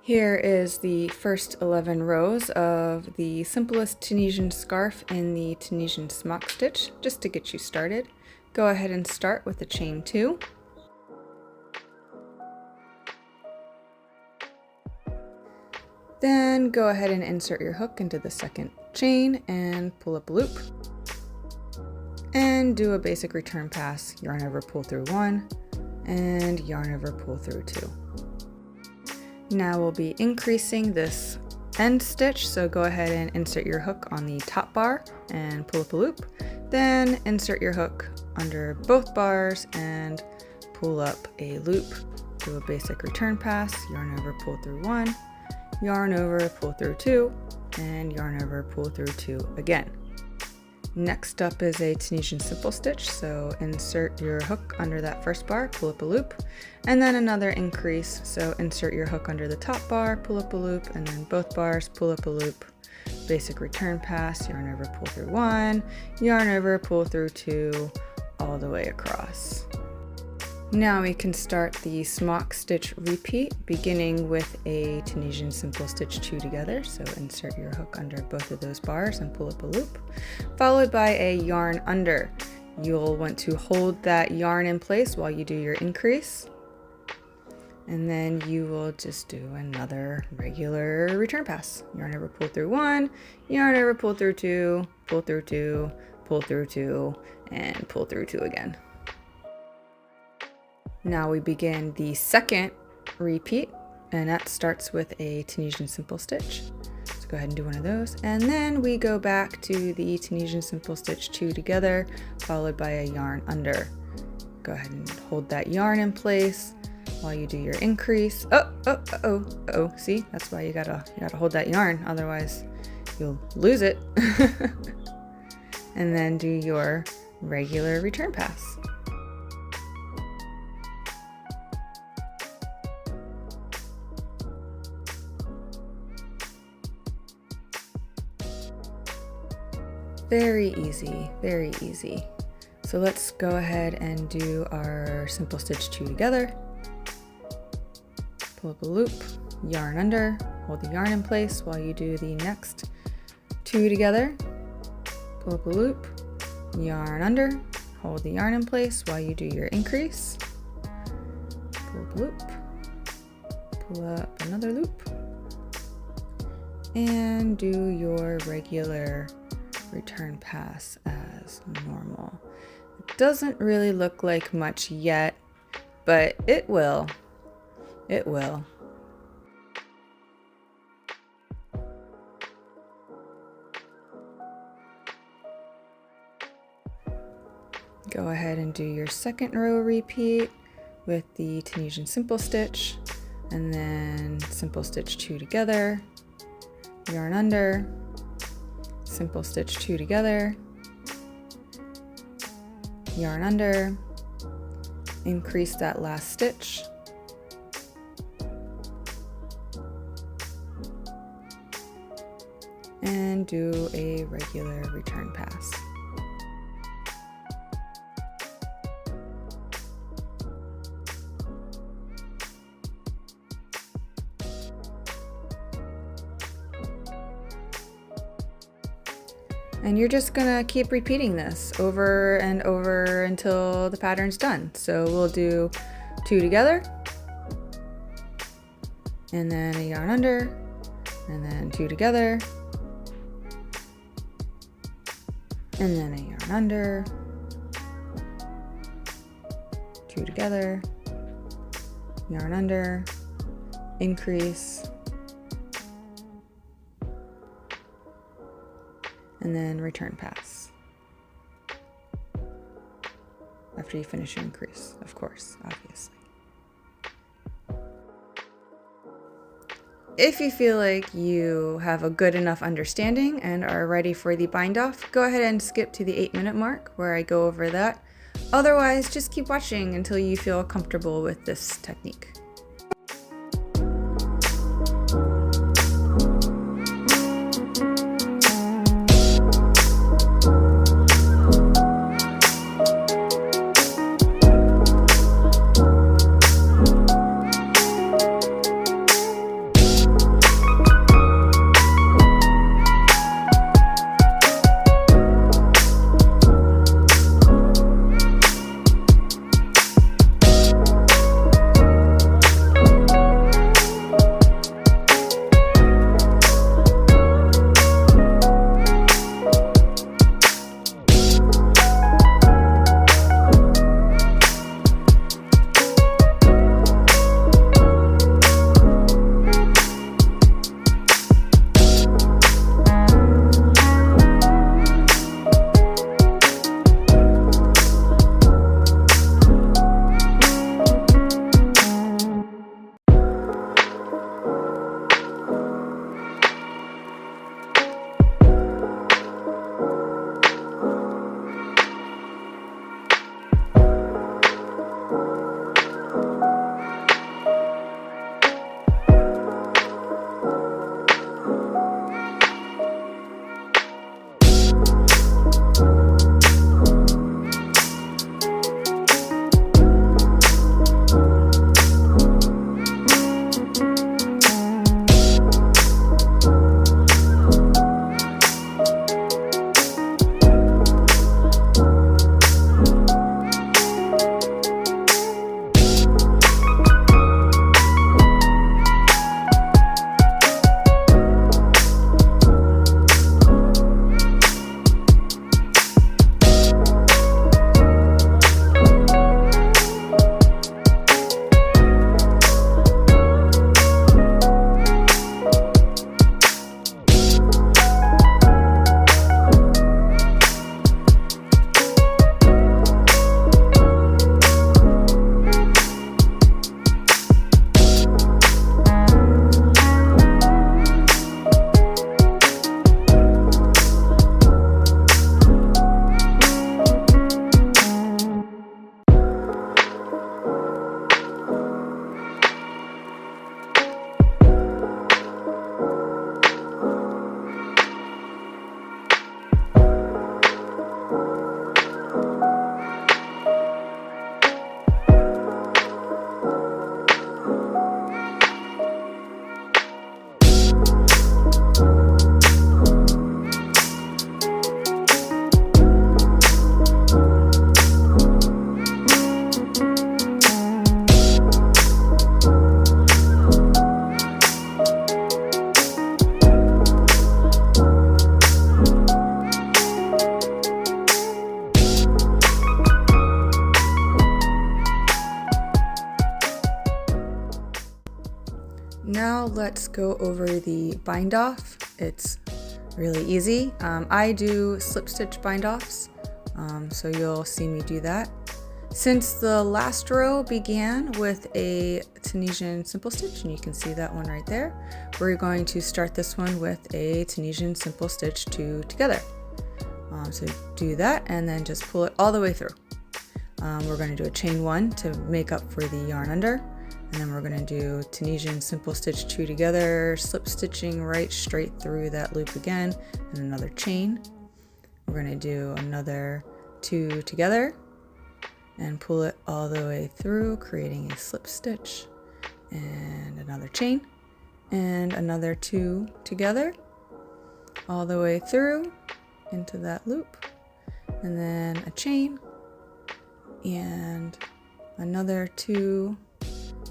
Here is the first 11 rows of the simplest Tunisian scarf in the Tunisian smock stitch. Just to get you started, go ahead and start with the chain 2. Then go ahead and insert your hook into the second chain and pull up a loop. And do a basic return pass, yarn over, pull through 1, and yarn over, pull through 2. Now we'll be increasing this end stitch, so go ahead and insert your hook on the top bar and pull up a loop. Then insert your hook under both bars and pull up a loop. Do a basic return pass, yarn over, pull through 1, yarn over, pull through 2, and yarn over, pull through 2 again. Next up is a Tunisian simple stitch, so insert your hook under that first bar, pull up a loop, and then another increase, so insert your hook under the top bar, pull up a loop, and then both bars, pull up a loop. Basic return pass, yarn over, pull through 1, yarn over, pull through 2, all the way across. Now we can start the smock stitch repeat, beginning with a Tunisian simple stitch 2 together. So insert your hook under both of those bars and pull up a loop, followed by a yarn under. You'll want to hold that yarn in place while you do your increase. And then you will just do another regular return pass. Yarn over, pull through 1, yarn over, pull through 2, pull through 2, pull through 2, and pull through 2 again. Now we begin the second repeat, and that starts with a Tunisian simple stitch. So go ahead and do one of those. And then we go back to the Tunisian simple stitch 2 together, followed by a yarn under. Go ahead and hold that yarn in place while you do your increase. Oh, see, that's why you gotta hold that yarn, otherwise you'll lose it. And then do your regular return pass. Very easy, very easy. So let's go ahead and do our simple stitch 2 together. Pull up a loop, yarn under, hold the yarn in place while you do the next 2 together. Pull up a loop, yarn under, hold the yarn in place while you do your increase. Pull up a loop, pull up another loop, and do your regular return pass as normal. It doesn't really look like much yet, but it will. It will. Go ahead and do your second row repeat with the Tunisian simple stitch, and then simple stitch 2 together, yarn under, simple stitch 2 together, yarn under, increase that last stitch, and do a regular return pass. And you're just gonna keep repeating this over and over until the pattern's done. So we'll do 2 together, and then a yarn under, and then 2 together, and then a yarn under, 2 together, yarn under, increase, and then return pass. After you finish your increase, of course, obviously. If you feel like you have a good enough understanding and are ready for the bind off, go ahead and skip to the 8-minute mark where I go over that. Otherwise, just keep watching until you feel comfortable with this technique. Now let's go over the bind off. It's really easy. I do slip stitch bind offs, so you'll see me do that. Since the last row began with a Tunisian simple stitch, and you can see that one right there, we're going to start this one with a Tunisian simple stitch 2 together. So do that and then just pull it all the way through. We're going to do a chain 1 to make up for the yarn under, and then we're going to do Tunisian simple stitch 2 together, slip stitching right straight through that loop again, and another chain. We're going to do another 2 together and pull it all the way through, creating a slip stitch, and another chain, and another 2 together all the way through into that loop, and then a chain, and another 2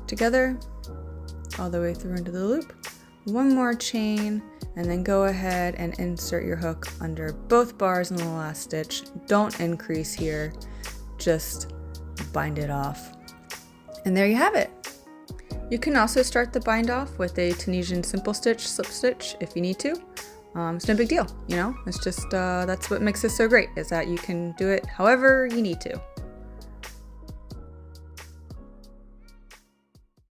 together all the way through into the loop, one more chain, and then go ahead and insert your hook under both bars in the last stitch. Don't increase here, just bind it off. And there you have it. You can also start the bind off with a Tunisian simple stitch slip stitch if you need to. It's no big deal, you know, it's just that's what makes this so great, is that you can do it however you need to.